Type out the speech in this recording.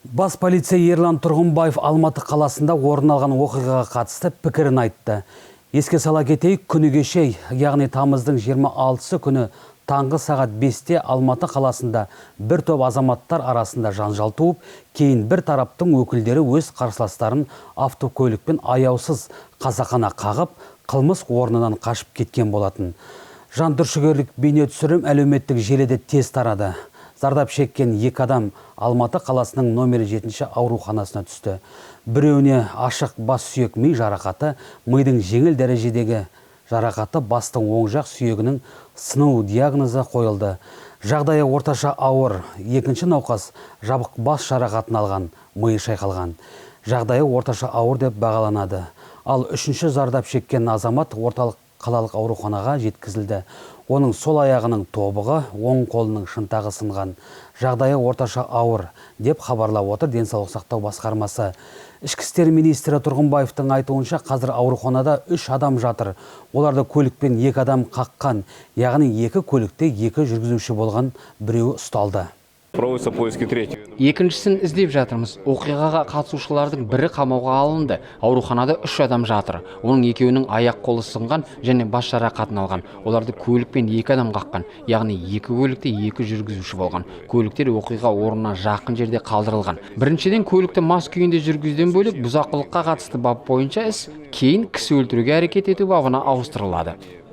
Бас полиция Ерлан Тұрғынбаев Алматы қаласында орын алған оқиғаға қатысты пікірін айтты. Еске сала кетейік, күні кеше, яғни тамыздың 26-сы күні таңғы сағат 5-те Алматы қаласында бір топ азаматтар арасында жанжал туып, кейін бір тараптың өкілдері өз қарсыластарын автокөлікпен аяусыз қасақана қағып, қылмыс орнынан қашып кеткен болатын. Жантүршігерлік бейне түсірім әлеуметтік желіде тез тарады. Зардап шеккен екі адам Алматы қаласының номері 7-ші ауруханасына түсті. Біреуіне ашық бас сүйек ми жарақаты, мидың жеңіл дәрежедегі жарақаты, бастың оң жақ сүйегінің сыну диагнозы қойылды. Жағдайы орташа ауыр. Екінші науқас жабық бас жарақатын алған, миы шайқалған. Жағдайы орташа ауыр деп бағаланады. Ал үшінші зардап шеккен азамат орталық қалалық ауруханаға жеткізілді. Оның сол аяғының тобығы, оң қолының шынтағы сынған. Жағдайы орташа ауыр деп хабарлап отыр денсаулық сақтау басқармасы. Ішкі істер министрі Тұрғынбаевтың айтуынша, қазір ауруханада 3 адам жатыр. Оларды көлікпен 2 адам қаққан, яғни 2 көлікте 2 жүргізуші болған, біреуі ұсталды. Проводятся поиски третьего. Екіншісін іздеп жатырмыз. Оқиғаға қатысушылардың бірі қамауға алынды. Ауруханада 3 адам жатыр. Оның екеуінің аяқ қолы сынған және бас жарақатын алған. Оларды көлікпен 2 адам қаққан, яғни 2 көлікте 2 жүргізуші болған. Көліктер оқиға орнына жақын жерде қалдырылған. Біріншіден, көлікті мас күйінде жүргізуден бөлек бұзақылыққа қатысты бап бойынша іс, кейін кісі өлтіруге әрекет ету бабына ауыстырылады.